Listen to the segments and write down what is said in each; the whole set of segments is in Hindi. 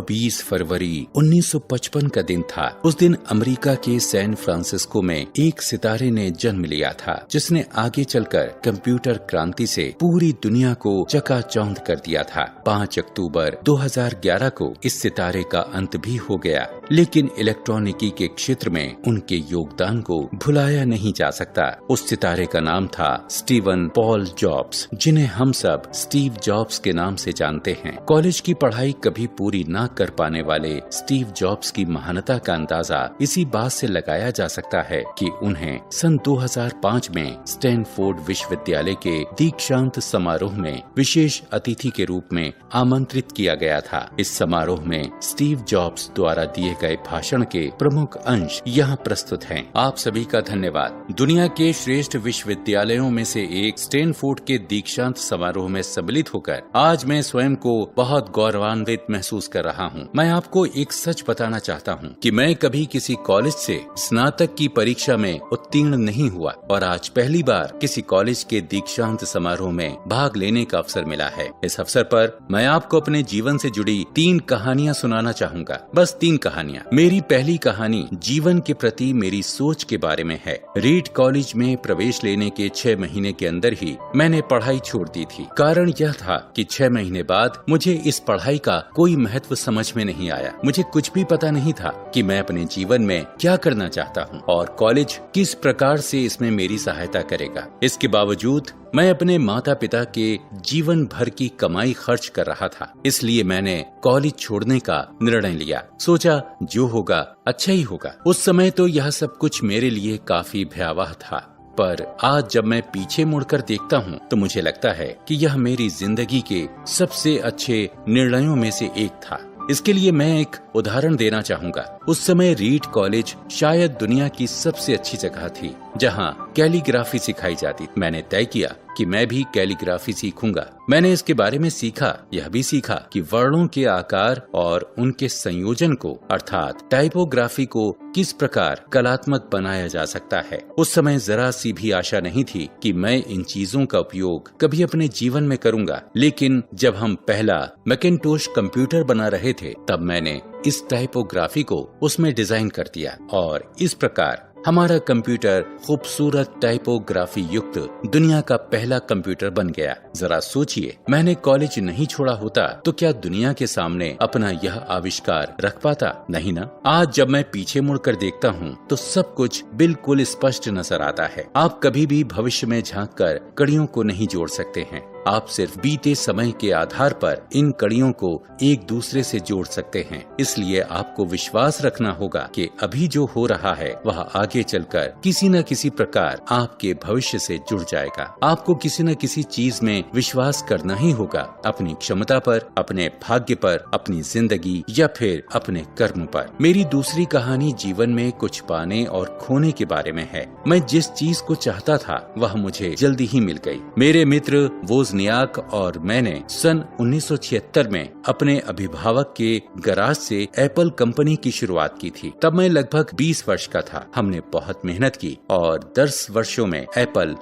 20 फरवरी 1955 का दिन था। उस दिन अमेरिका के सैन फ्रांसिस्को में एक सितारे ने जन्म लिया था, जिसने आगे चलकर कंप्यूटर क्रांति से पूरी दुनिया को चकाचौंध कर दिया था। 5 अक्टूबर 2011 को इस सितारे का अंत भी हो गया, लेकिन इलेक्ट्रॉनिकी के क्षेत्र में उनके योगदान को भुलाया नहीं जा सकता। उस सितारे का नाम था स्टीवन पॉल जॉब्स, जिन्हें हम सब स्टीव जॉब्स के नाम से जानते हैं। कॉलेज की पढ़ाई कभी पूरी न कर पाने वाले स्टीव जॉब्स की महानता का अंदाजा इसी बात से लगाया जा सकता है कि उन्हें सन 2005 में स्टैनफोर्ड विश्वविद्यालय के दीक्षांत समारोह में विशेष अतिथि के रूप में आमंत्रित किया गया था। इस समारोह में स्टीव जॉब्स द्वारा दिए गए भाषण के प्रमुख अंश यहाँ प्रस्तुत हैं। आप सभी का धन्यवाद। दुनिया के श्रेष्ठ विश्वविद्यालयों में से एक स्टैनफोर्ड के दीक्षांत समारोह में सम्मिलित होकर आज मैं स्वयं को बहुत गौरवान्वित महसूस कर रहा हूँ। मैं आपको एक सच बताना चाहता हूँ कि मैं कभी किसी कॉलेज से स्नातक की परीक्षा में उत्तीर्ण नहीं हुआ और आज पहली बार किसी कॉलेज के दीक्षांत समारोह में भाग लेने का अवसर मिला है। इस अवसर पर मैं आपको अपने जीवन से जुड़ी 3 कहानियाँ सुनाना चाहूँगा। बस 3 कहानियाँ। मेरी पहली कहानी जीवन के प्रति मेरी सोच के बारे में है। रीड कॉलेज में प्रवेश लेने के 6 महीने के अंदर ही मैंने पढ़ाई छोड़ दी थी। कारण यह था कि 6 महीने बाद मुझे इस पढ़ाई का कोई महत्व समझ में नहीं आया। मुझे कुछ भी पता नहीं था कि मैं अपने जीवन में क्या करना चाहता हूँ और कॉलेज किस प्रकार से इसमें मेरी सहायता करेगा। इसके बावजूद मैं अपने माता पिता के जीवन भर की कमाई खर्च कर रहा था, इसलिए मैंने कॉलेज छोड़ने का निर्णय लिया। सोचा जो होगा अच्छा ही होगा। उस समय तो यह सब कुछ मेरे लिए काफी भयावह था, पर आज जब मैं पीछे मुड़कर देखता हूँ तो मुझे लगता है कि यह मेरी जिंदगी के सबसे अच्छे निर्णयों में से एक था। इसके लिए मैं एक उदाहरण देना चाहूँगा। उस समय रीड कॉलेज शायद दुनिया की सबसे अच्छी जगह थी जहाँ कैलीग्राफी सिखाई जाती। मैंने तय किया कि मैं भी कैलीग्राफी सीखूंगा। मैंने इसके बारे में सीखा, यह भी सीखा कि वर्णों के आकार और उनके संयोजन को अर्थात टाइपोग्राफी को किस प्रकार कलात्मक बनाया जा सकता है। उस समय जरा सी भी आशा नहीं थी कि मैं इन चीजों का उपयोग कभी अपने जीवन में करूंगा, लेकिन जब हम पहला मैकिन्टोश कंप्यूटर बना रहे थे तब मैंने इस टाइपोग्राफी को उसमें डिजाइन कर दिया और इस प्रकार हमारा कंप्यूटर खूबसूरत टाइपोग्राफी युक्त दुनिया का पहला कंप्यूटर बन गया। जरा सोचिए, मैंने कॉलेज नहीं छोड़ा होता तो क्या दुनिया के सामने अपना यह आविष्कार रख पाता? नहीं ना। आज जब मैं पीछे मुड़कर देखता हूँ तो सब कुछ बिल्कुल स्पष्ट नजर आता है। आप कभी भी भविष्य में झांककर कड़ियों को नहीं जोड़ सकते हैं। आप सिर्फ बीते समय के आधार पर इन कड़ियों को एक दूसरे से जोड़ सकते हैं। इसलिए आपको विश्वास रखना होगा कि अभी जो हो रहा है वह आगे चलकर किसी न किसी प्रकार आपके भविष्य से जुड़ जाएगा। आपको किसी न किसी चीज में विश्वास करना ही होगा, अपनी क्षमता पर, अपने भाग्य पर, अपनी जिंदगी या फिर अपने कर्म पर। मेरी दूसरी कहानी जीवन में कुछ पाने और खोने के बारे में है। मैं जिस चीज को चाहता था वह मुझे जल्दी ही मिल गई। मेरे मित्र वोज़नियाक और मैंने सन 1976 में अपने अभिभावक के गराज से एप्पल कंपनी की शुरुआत की थी। तब मैं लगभग 20 वर्ष का था। हमने बहुत मेहनत की और 10 वर्षों में एप्पल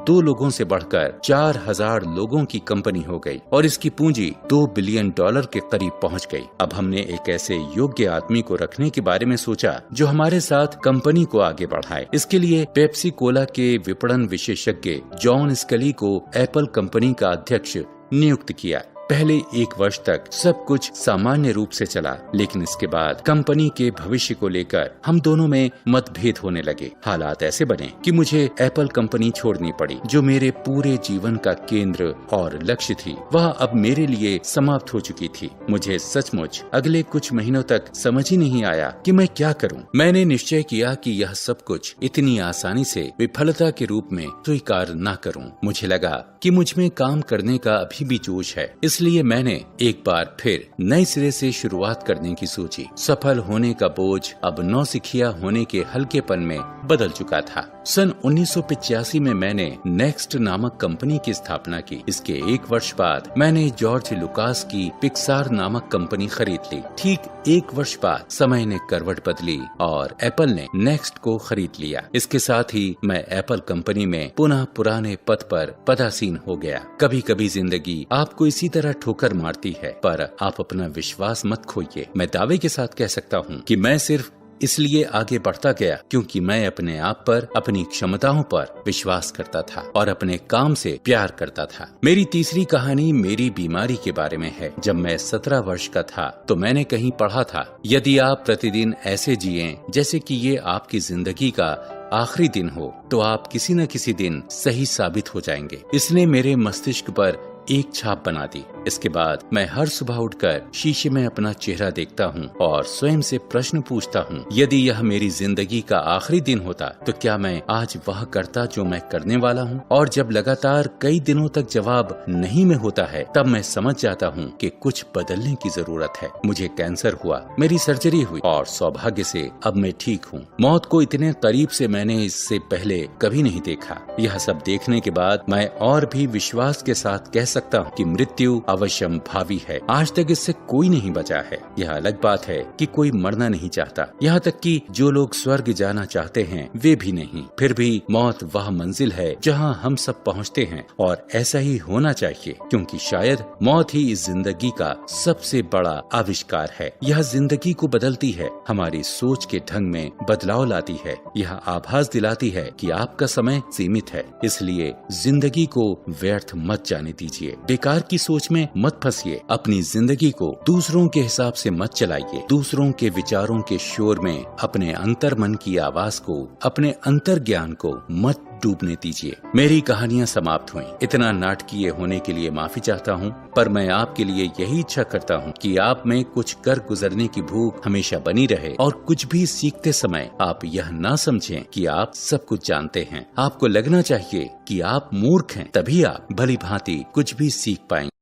2 लोगों से बढ़कर 4000 लोगों की कंपनी हो गई और इसकी पूंजी $2 बिलियन के करीब पहुंच गई। अब हमने एक ऐसे योग्य आदमी को रखने के बारे में सोचा जो हमारे साथ कंपनी को आगे बढ़ाए। इसके लिए पेप्सी कोला के विपणन विशेषज्ञ जॉन स्कली को एप्पल कंपनी का अध्यक्ष नियुक्त किया। पहले 1 वर्ष तक सब कुछ सामान्य रूप से चला, लेकिन इसके बाद कंपनी के भविष्य को लेकर हम दोनों में मतभेद होने लगे। हालात ऐसे बने कि मुझे एप्पल कंपनी छोड़नी पड़ी, जो मेरे पूरे जीवन का केंद्र और लक्ष्य थी। वह अब मेरे लिए समाप्त हो चुकी थी। मुझे सचमुच अगले कुछ महीनों तक समझ ही नहीं आया कि मैं क्या करूं। मैंने निश्चय किया कि यह सब कुछ इतनी आसानी से विफलता के रूप में स्वीकार न करूं। मुझे लगा कि मुझ में काम करने का अभी भी जोश है, इसलिए मैंने एक बार फिर नए सिरे से शुरुआत करने की सोची। सफल होने का बोझ अब नौसिखिया होने के हल्केपन में बदल चुका था। सन 1985 में मैंने नेक्स्ट नामक कंपनी की स्थापना की। इसके 1 वर्ष बाद मैंने जॉर्ज लुकास की पिक्सार नामक कंपनी खरीद ली। ठीक 1 वर्ष बाद समय ने करवट बदली और एप्पल ने नेक्स्ट को खरीद लिया। इसके साथ ही मैं एप्पल कंपनी में पुनः पुराने पद पर पदासीन हो गया। कभी कभी जिंदगी आपको इसी तरह ठोकर मारती है, पर आप अपना विश्वास मत खोइए। मैं दावे के साथ कह सकता हूँ कि मैं सिर्फ इसलिए आगे बढ़ता गया क्योंकि मैं अपने आप पर, अपनी क्षमताओं पर विश्वास करता था और अपने काम से प्यार करता था। मेरी तीसरी कहानी मेरी बीमारी के बारे में है। जब मैं 17 वर्ष का था तो मैंने कहीं पढ़ा था, यदि आप प्रतिदिन ऐसे जिएं जैसे कि ये आपकी जिंदगी का आखिरी दिन हो तो आप किसी न किसी दिन सही साबित हो जाएंगे। इसने मेरे मस्तिष्क पर एक छाप बना दी। इसके बाद मैं हर सुबह उठकर शीशे में अपना चेहरा देखता हूँ और स्वयं से प्रश्न पूछता हूँ, यदि यह मेरी जिंदगी का आखिरी दिन होता तो क्या मैं आज वह करता जो मैं करने वाला हूँ? और जब लगातार कई दिनों तक जवाब नहीं में होता है, तब मैं समझ जाता हूँ कि कुछ बदलने की जरूरत है। मुझे कैंसर हुआ, मेरी सर्जरी हुई और सौभाग्य से अब मैं ठीक हूँ। मौत को इतने करीब से मैंने इससे पहले कभी नहीं देखा। यह सब देखने के बाद मैं और भी विश्वास के साथ कह सकता हूँ कि मृत्यु अवश्यम भावी है। आज तक इससे कोई नहीं बचा है। यह अलग बात है कि कोई मरना नहीं चाहता, यहाँ तक कि जो लोग स्वर्ग जाना चाहते हैं वे भी नहीं। फिर भी मौत वह मंजिल है जहाँ हम सब पहुँचते हैं और ऐसा ही होना चाहिए, क्योंकि शायद मौत ही इस जिंदगी का सबसे बड़ा आविष्कार है। यह जिंदगी को बदलती है, हमारी सोच के ढंग में बदलाव लाती है। यह आभास दिलाती है कि आपका समय सीमित है, इसलिए जिंदगी को व्यर्थ मत जाने दीजिए। बेकार की सोच में मत फंसिए। अपनी जिंदगी को दूसरों के हिसाब से मत चलाइए। दूसरों के विचारों के शोर में अपने अंतर मन की आवाज को, अपने अंतर ज्ञान को मत डूबने दीजिए। मेरी कहानियाँ समाप्त हुई। इतना नाटकीय होने के लिए माफी चाहता हूँ, पर मैं आपके लिए यही इच्छा करता हूँ कि आप में कुछ कर गुजरने की भूख हमेशा बनी रहे और कुछ भी सीखते समय आप यह ना समझें कि आप सब कुछ जानते हैं। आपको लगना चाहिए कि आप मूर्ख हैं, तभी आप भली भांति कुछ भी सीख पाएंगे।